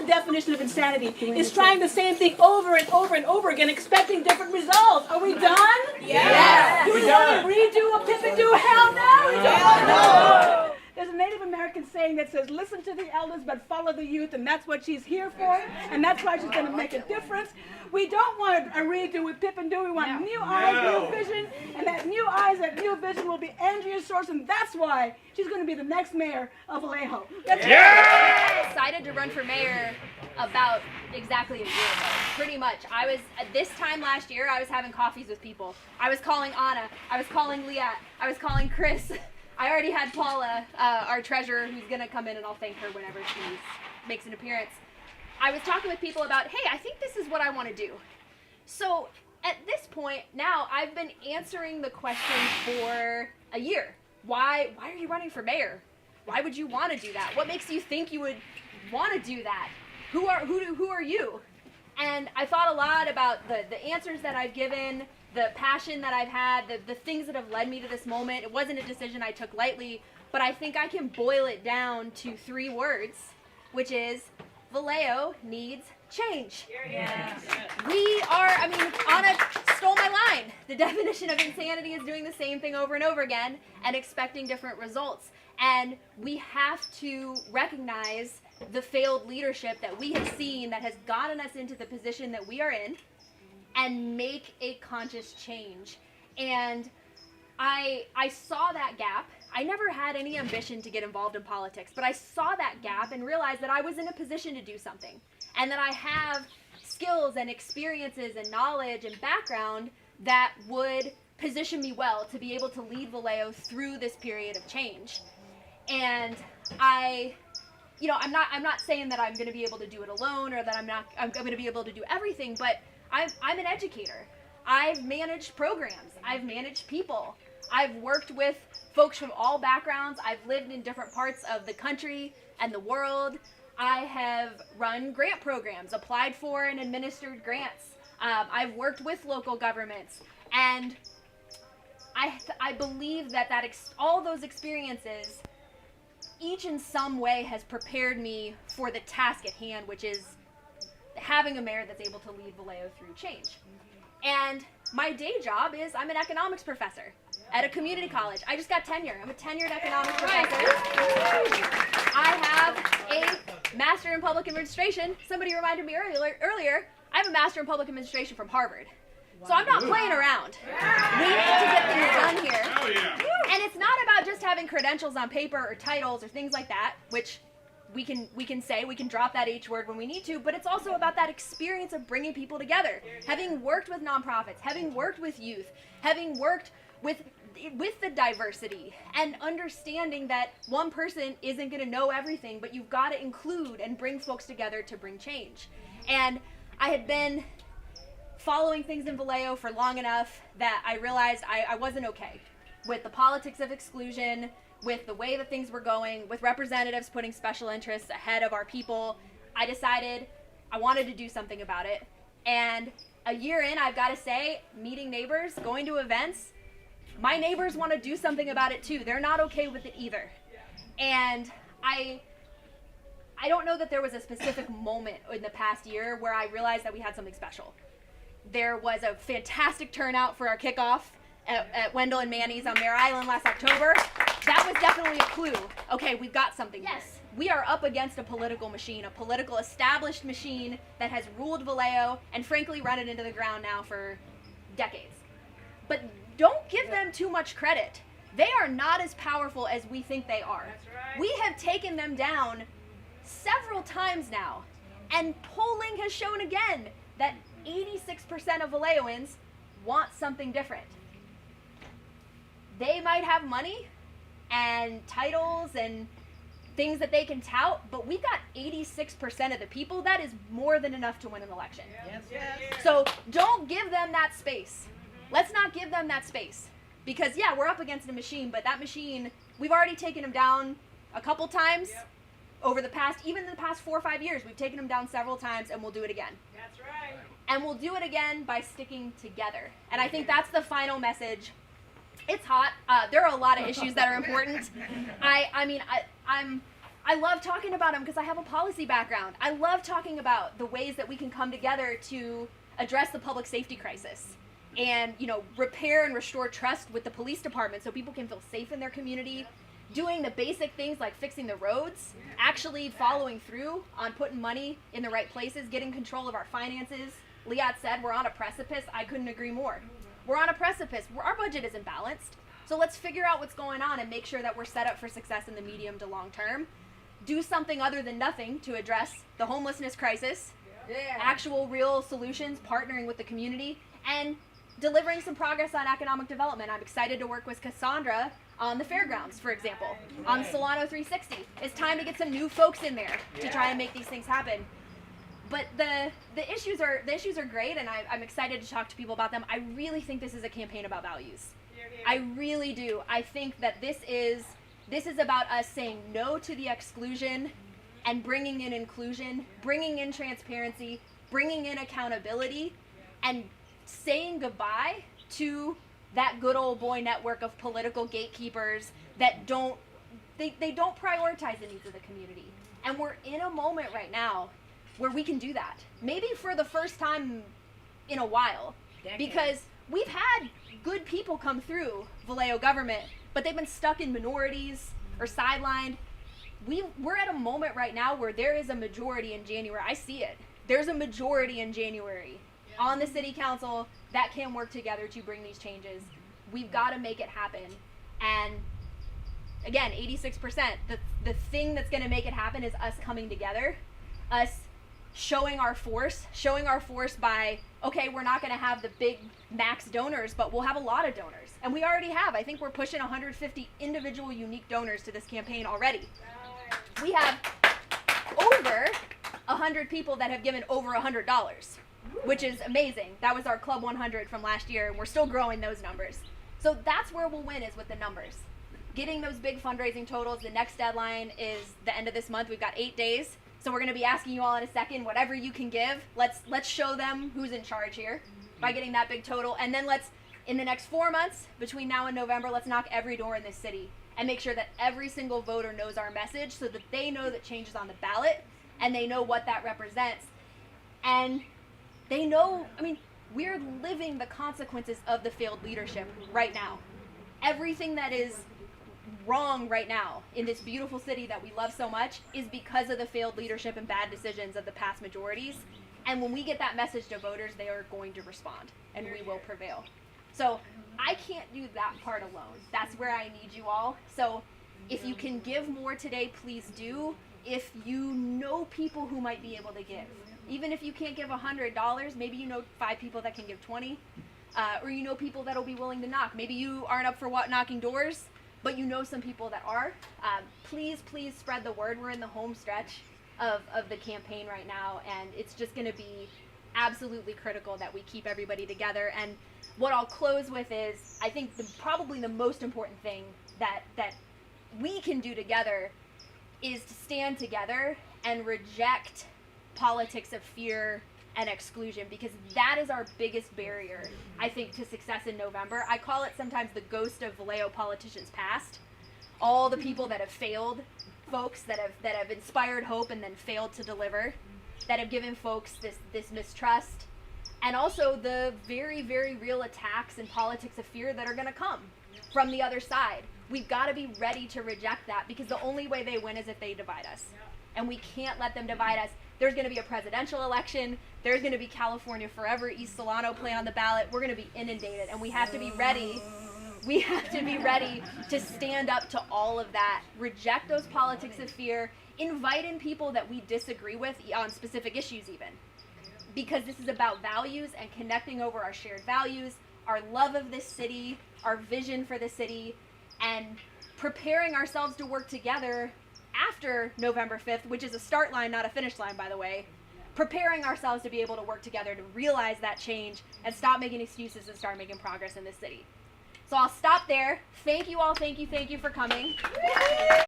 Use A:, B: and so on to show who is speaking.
A: definition of insanity, is trying the same thing over and over and over again, expecting different results. Are we done?
B: Yes.
A: Do we want to redo a pip and do? Hell no! We don't want to know. There's a Native American saying that says, listen to the elders but follow the youth, and that's what she's here for, and that's why she's going to make a difference. We don't want a redo with Pip and Do. We want new eyes, new vision, and that new eyes, that new vision will be Andrea Sorce, and that's why she's going to be the next mayor of Vallejo.
C: I decided to run for mayor about exactly a year ago. Pretty much. At this time last year, I was having coffees with people. I was calling Anna. I was calling Leah. I was calling Chris. I already had Paula, our treasurer, who's going to come in, and I'll thank her whenever she makes an appearance. I was talking with people about, hey, I think this is what I want to do. So at this point, now I've been answering the question for a year. Why are you running for mayor? Why would you want to do that? What makes you think you would want to do that? Who are you? And I thought a lot about the answers that I've given, the passion that I've had, the things that have led me to this moment. It wasn't a decision I took lightly, but I think I can boil it down to 3 words, which is Vallejo needs change.
B: Yeah.
C: Anna stole my line. The definition of insanity is doing the same thing over and over again and expecting different results. And we have to recognize the failed leadership that we have seen that has gotten us into the position that we are in and make a conscious change. And I saw that gap. I never had any ambition to get involved in politics, but I saw that gap and realized that I was in a position to do something, and that I have skills and experiences and knowledge and background that would position me well to be able to lead Vallejo through this period of change. And I'm not saying that I'm going to be able to do it alone, or that I'm going to be able to do everything, but I'm an educator. I've managed programs. I've managed people. I've worked with folks from all backgrounds. I've lived in different parts of the country and the world. I have run grant programs, applied for and administered grants. I've worked with local governments, and I believe that all those experiences, each in some way, has prepared me for the task at hand, which is having a mayor that's able to lead Vallejo through change. And my day job is I'm an economics professor at a community college. I just got tenure. I'm a tenured economics professor. I have a master in public administration. Somebody reminded me earlier, I have a master in public administration from Harvard. So I'm not playing around. We need to get things done here. And it's not about just having credentials on paper or titles or things like that, which we can say, we can drop that H word when we need to, but it's also about that experience of bringing people together. Having worked with nonprofits, having worked with youth, having worked with the diversity, and understanding that one person isn't going to know everything, but you've got to include and bring folks together to bring change. And I had been following things in Vallejo for long enough that I realized I wasn't okay with the politics of exclusion, with the way that things were going, with representatives putting special interests ahead of our people. I decided I wanted to do something about it. And a year in, I've got to say, meeting neighbors, going to events, my neighbors want to do something about it too. They're not okay with it either. And I don't know that there was a specific moment in the past year where I realized that we had something special. There was a fantastic turnout for our kickoff at Wendell and Manny's on Mare Island last October. That was definitely a clue. Okay, we've got something here. Yes. We are up against a political machine, a political established machine that has ruled Vallejo and frankly run it into the ground now for decades. But don't give them too much credit. They are not as powerful as we think they are. That's right. We have taken them down several times now, and polling has shown again that 86% of Vallejoans want something different. They might have money and titles and things that they can tout, but we've got 86% of the people. That is more than enough to win an election. Yes. Yes. So don't give them that space. Let's not give them that space. Because, yeah, we're up against a machine, but that machine, we've already taken them down a couple times over the past 4 or 5 years. We've taken them down several times, and we'll do it again.
B: That's right.
C: And we'll do it again by sticking together. And I think that's the final message. It's hot. There are a lot of issues that are important. I'm I love talking about them because I have a policy background. I love talking about the ways that we can come together to address the public safety crisis and, repair and restore trust with the police department so people can feel safe in their community, doing the basic things like fixing the roads, actually following through on putting money in the right places, getting control of our finances. Liat said we're on a precipice. I couldn't agree more. We're on a precipice. Our budget isn't balanced. So let's figure out what's going on and make sure that we're set up for success in the medium to long term. Do something other than nothing to address the homelessness crisis, actual real solutions, partnering with the community, and delivering some progress on economic development. I'm excited to work with Cassandra on the fairgrounds, for example, on Solano 360. It's time to get some new folks in there to try and make these things happen. But the issues are great, and I'm excited to talk to people about them. I really think this is a campaign about values. I really do. I think that this is about us saying no to the exclusion and bringing in inclusion, bringing in transparency, bringing in accountability, and saying goodbye to that good old boy network of political gatekeepers that don't prioritize the needs of the community. And we're in a moment right now where we can do that. Maybe for the first time in a while. Because we've had good people come through Vallejo government, but they've been stuck in minorities or sidelined. We're at a moment right now where there is a majority in January. I see it. There's a majority in January on the city council that can work together to bring these changes. We've got to make it happen. And again, 86%, the thing that's going to make it happen is us coming together, us showing our force by, okay, we're not going to have the big max donors, but we'll have a lot of donors. And we already have. I think we're pushing 150 individual unique donors to this campaign already. We have over 100 people that have given over $100, which is amazing. That was our Club 100 from last year, and we're still growing those numbers. So that's where we'll win, is with the numbers. Getting those big fundraising totals. The next deadline is the end of this month. We've got 8 days. So we're going to be asking you all in a second, whatever you can give, let's show them who's in charge here by getting that big total. And then in the next 4 months, between now and November, let's knock every door in this city and make sure that every single voter knows our message so that they know that change is on the ballot and they know what that represents. And they know, we're living the consequences of the failed leadership right now. Everything that is wrong right now in this beautiful city that we love so much is because of the failed leadership and bad decisions of the past majorities. And when we get that message to voters, they are going to respond and we will prevail. So I can't do that part alone. That's where I need you all. So if you can give more today, please do. If you know people who might be able to give, even if you can't give $100, maybe you know 5 people that can give 20, or you know people that'll be willing to knock. Maybe you aren't up for knocking doors, but you know some people that are. Please spread the word. We're in the home stretch of the campaign right now, and it's just going to be absolutely critical that we keep everybody together. And what I'll close with is, I think probably the most important thing that we can do together is to stand together and reject politics of fear and exclusion, because that is our biggest barrier, I think, to success in November. I call it sometimes the ghost of Vallejo politicians past. All the people that have failed, folks that have inspired hope and then failed to deliver, that have given folks this mistrust, and also the very, very real attacks and politics of fear that are going to come from the other side. We've got to be ready to reject that, because the only way they win is if they divide us. And we can't let them divide us. There's going to be a presidential election. There's going to be California Forever, East Solano play on the ballot. We're going to be inundated, and we have to be ready. We have to be ready to stand up to all of that, reject those politics of fear, invite in people that we disagree with on specific issues even, because this is about values and connecting over our shared values, our love of this city, our vision for the city, and preparing ourselves to work together after November 5th, which is a start line, not a finish line, by the way, preparing ourselves to be able to work together to realize that change and stop making excuses and start making progress in this city. So I'll stop there. Thank you all. Thank you for coming.